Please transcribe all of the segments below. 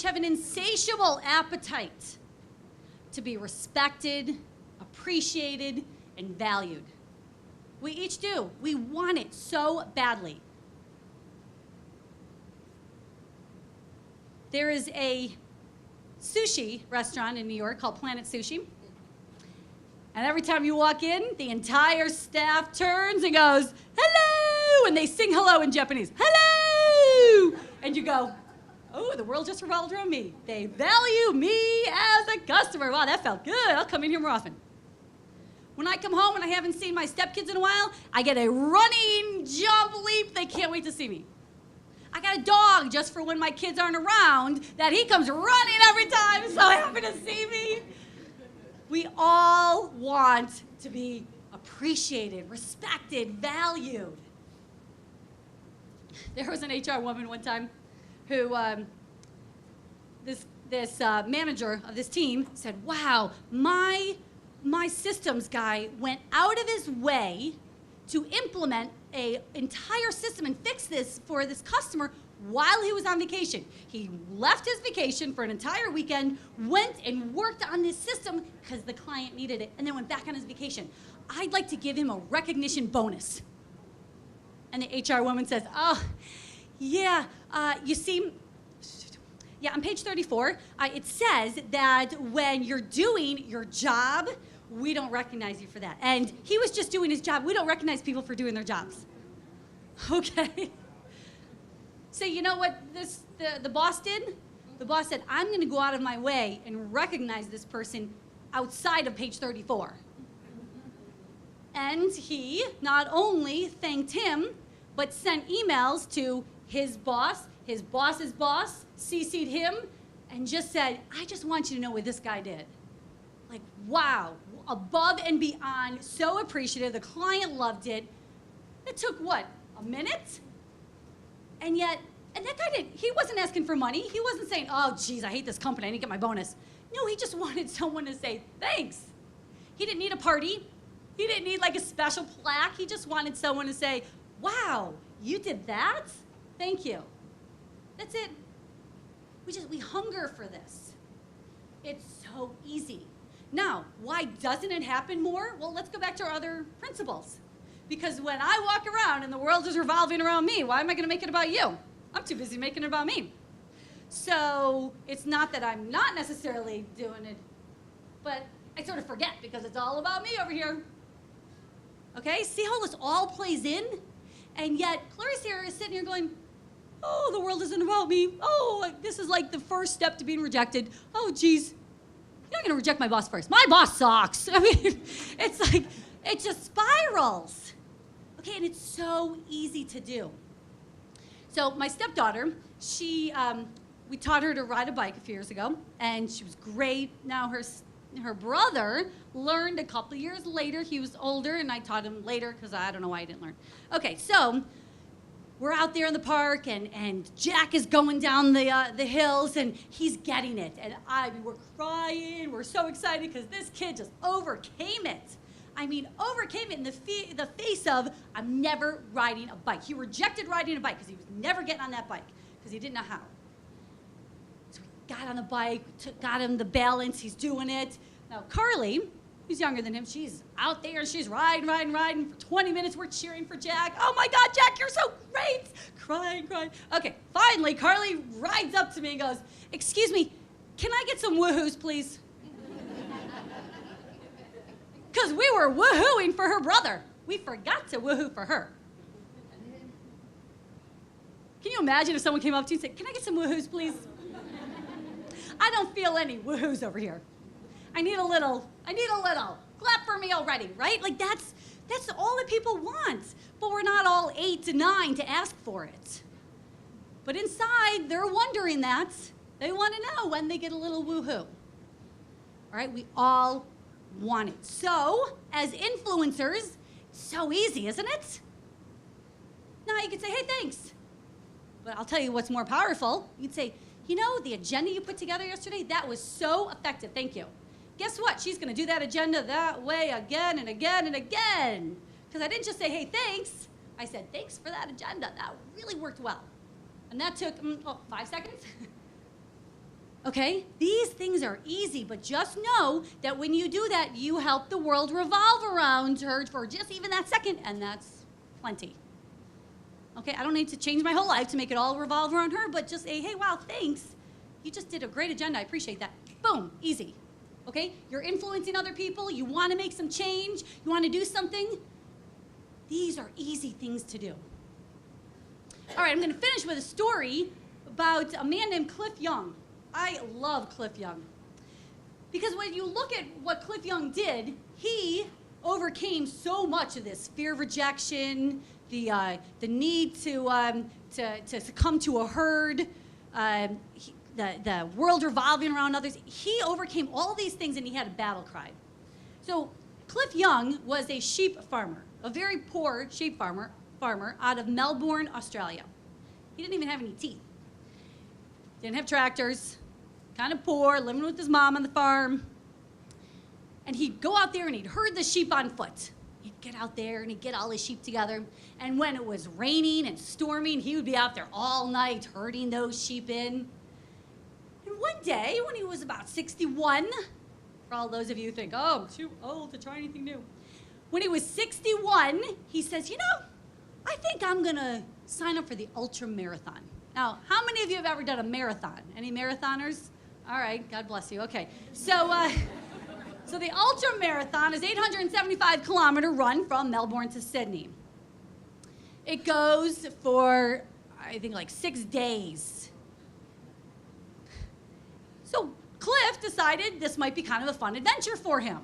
each have an insatiable appetite to be respected, appreciated, and valued. We each do. We want it so badly. There is a sushi restaurant in New York called Planet Sushi. And every time you walk in, the entire staff turns and goes, hello! And they sing hello in Japanese. Hello! And you go, oh, the world just revolved around me. They value me as a customer. Wow, that felt good. I'll come in here more often. When I come home and I haven't seen my stepkids in a while, I get a running jump leap. They can't wait to see me. I got a dog just for when my kids aren't around that he comes running every time, so happy to see me. We all want to be appreciated, respected, valued. There was an HR woman one time who, this manager of this team said, wow, my systems guy went out of his way to implement an entire system and fix this for this customer while he was on vacation. He left his vacation for an entire weekend, went and worked on this system because the client needed it, and then went back on his vacation. I'd like to give him a recognition bonus. And the HR woman says, oh, yeah, you see, yeah, on page 34, it says that when you're doing your job, we don't recognize you for that. And he was just doing his job. We don't recognize people for doing their jobs. Okay. So you know what the boss did? The boss said, I'm going to go out of my way and recognize this person outside of page 34. And he not only thanked him, but sent emails to his boss, his boss's boss, CC'd him, and just said, I just want you to know what this guy did. Like, wow, above and beyond, so appreciative. The client loved it. It took, what, a minute? And yet, and that guy he wasn't asking for money. He wasn't saying, oh, geez, I hate this company. I need to get my bonus. No, he just wanted someone to say thanks. He didn't need a party. He didn't need like a special plaque. He just wanted someone to say, wow, you did that? Thank you. That's it. We hunger for this. It's so easy. Now, why doesn't it happen more? Well, let's go back to our other principles. Because when I walk around and the world is revolving around me, why am I going to make it about you? I'm too busy making it about me. So it's not that I'm not necessarily doing it, but I sort of forget because it's all about me over here. Okay, see how this all plays in? And yet, Clarice here is sitting here going, oh, the world isn't about me. Oh, this is like the first step to being rejected. Oh, geez, you're not going to reject my boss first. My boss sucks. I mean, it's like, it just spirals. Okay, and it's so easy to do. So my stepdaughter, we taught her to ride a bike a few years ago, and she was great. Now her brother learned a couple of years later. He was older, and I taught him later because I don't know why he didn't learn. Okay, so we're out there in the park, and Jack is going down the hills, and he's getting it. And we're crying. We're so excited because this kid just overcame it. I mean, overcame it in the face of, I'm never riding a bike. He rejected riding a bike because he was never getting on that bike because he didn't know how. So he got on the bike, got him the balance, he's doing it. Now, Carly, who's younger than him, she's out there, she's riding. For 20 minutes, we're cheering for Jack. Oh my God, Jack, you're so great. Crying. Okay, finally, Carly rides up to me and goes, excuse me, can I get some woohoos, please? Because we were woohooing for her brother. We forgot to woohoo for her. Can you imagine if someone came up to you and said, can I get some woohoos, please? I don't feel any woohoos over here. I need a little. Clap for me already, right? Like that's all that people want. But we're not all 8 to 9 to ask for it. But inside, they're wondering that. They want to know when they get a little woohoo. All right, we all want it. So, as influencers, it's so easy, isn't it? Now you could say, hey, thanks. But I'll tell you what's more powerful. You'd say, you know, the agenda you put together yesterday, that was so effective, thank you. Guess what? She's going to do that agenda that way again and again and again. Because I didn't just say, hey, thanks. I said, thanks for that agenda. That really worked well. And that took 5 seconds. Okay? These things are easy, but just know that when you do that, you help the world revolve around her for just even that second, and that's plenty. Okay, I don't need to change my whole life to make it all revolve around her, but just say, hey, wow, thanks. You just did a great agenda. I appreciate that. Boom, easy. Okay? You're influencing other people. You want to make some change. You want to do something. These are easy things to do. All right, I'm going to finish with a story about a man named Cliff Young. I love Cliff Young. Because when you look at what Cliff Young did, he overcame so much of this fear of rejection, the need to succumb to a herd, the world revolving around others. He overcame all these things, and he had a battle cry. So Cliff Young was a sheep farmer, a very poor sheep farmer out of Melbourne, Australia. He didn't even have any teeth. Didn't have tractors, kind of poor, living with his mom on the farm. And he'd go out there and he'd herd the sheep on foot. He'd get out there and he'd get all his sheep together. And when it was raining and storming, he would be out there all night herding those sheep in. And one day, when he was about 61, for all those of you who think, oh, I'm too old to try anything new. When he was 61, he says, you know, I think I'm going to sign up for the ultra marathon. Now, how many of you have ever done a marathon? Any marathoners? All right, God bless you. Okay, so the ultra marathon is 875-kilometer run from Melbourne to Sydney. It goes for, I think, like 6 days. So Cliff decided this might be kind of a fun adventure for him.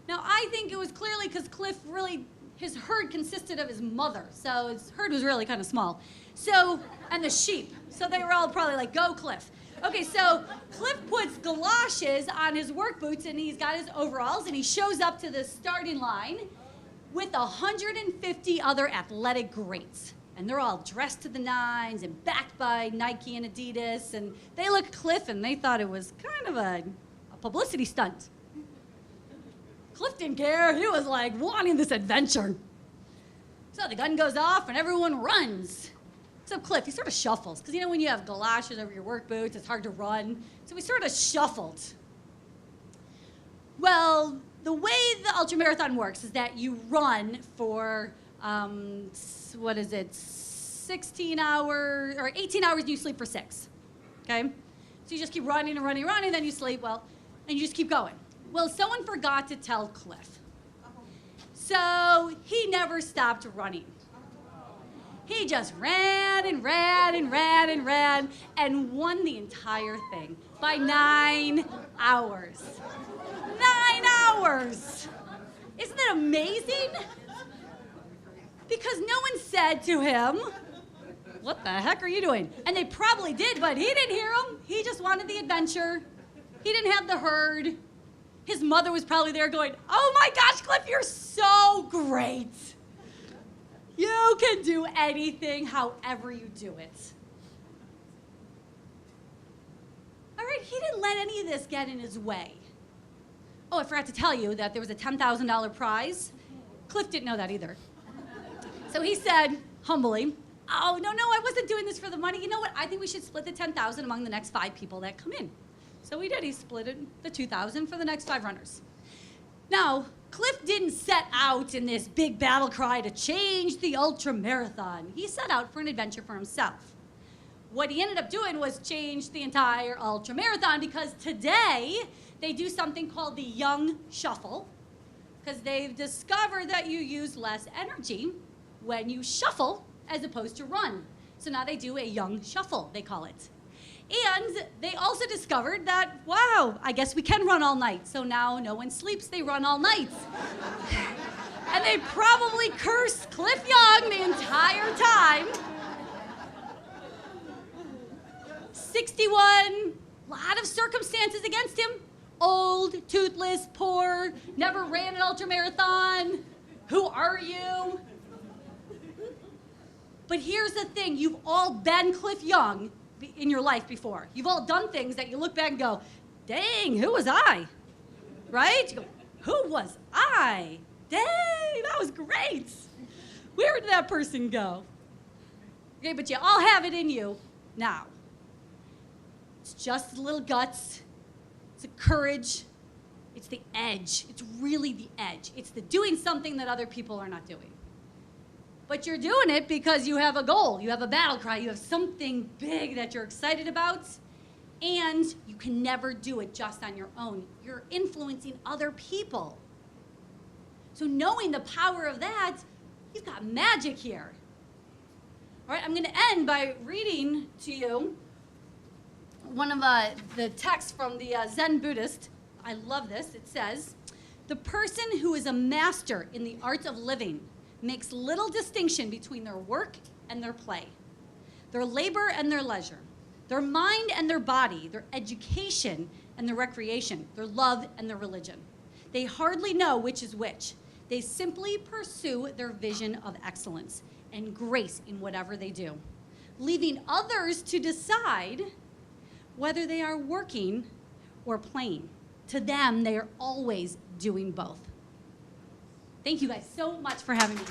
Now, I think it was clearly because Cliff really, his herd consisted of his mother, so his herd was really kind of small. So, and the sheep. So they were all probably like, go Cliff. Okay, so Cliff puts galoshes on his work boots and he's got his overalls and he shows up to the starting line with 150 other athletic greats. And they're all dressed to the nines and backed by Nike and Adidas. And they looked at Cliff and they thought it was kind of a publicity stunt. Cliff didn't care. He was like wanting this adventure. So the gun goes off and everyone runs. Except Cliff, he sort of shuffles. Because you know when you have galoshes over your work boots, it's hard to run. So he sort of shuffled. Well, the way the ultramarathon works is that you run for, 16 hours, or 18 hours and you sleep for 6, okay? So you just keep running and running and running, then you sleep, well, and you just keep going. Well, someone forgot to tell Cliff. So he never stopped running. He just ran and ran and ran and ran and won the entire thing by 9 hours. 9 hours! Isn't that amazing? Because no one said to him, what the heck are you doing? And they probably did, but he didn't hear him. He just wanted the adventure. He didn't have the herd. His mother was probably there going, oh my gosh, Cliff, you're so great. You can do anything however you do it. All right, he didn't let any of this get in his way. Oh, I forgot to tell you that there was a $10,000 prize. Cliff didn't know that either. So he said, humbly, oh, no, I wasn't doing this for the money. You know what? I think we should split the $10,000 among the next 5 people that come in. So we did. He split it, the $2,000 for the next 5 runners. Now, Cliff didn't set out in this big battle cry to change the ultra marathon. He set out for an adventure for himself. What he ended up doing was change the entire ultra marathon because today they do something called the Young Shuffle because they've discovered that you use less energy when you shuffle as opposed to run. So now they do a Young Shuffle, they call it. And they also discovered that, wow, I guess we can run all night. So now no one sleeps, they run all night. And they probably cursed Cliff Young the entire time. 61, lot of circumstances against him. Old, toothless, poor, never ran an ultramarathon. Who are you? But here's the thing, you've all been Cliff Young in your life before. You've all done things that you look back and go, dang, who was I? Right? You go, who was I? Dang, that was great. Where did that person go? Okay, but you all have it in you now It's just a little guts. It's a courage. It's the edge. It's really the edge. It's the doing something that other people are not doing. But you're doing it because you have a goal. You have a battle cry. You have something big that you're excited about. And you can never do it just on your own. You're influencing other people. So knowing the power of that, you've got magic here. All right, I'm going to end by reading to you one of the texts from the Zen Buddhist. I love this. It says, "The person who is a master in the art of living makes little distinction between their work and their play, their labor and their leisure, their mind and their body, their education and their recreation, their love and their religion. They hardly know which is which. They simply pursue their vision of excellence and grace in whatever they do, leaving others to decide whether they are working or playing. To them, they are always doing both." Thank you guys so much for having me.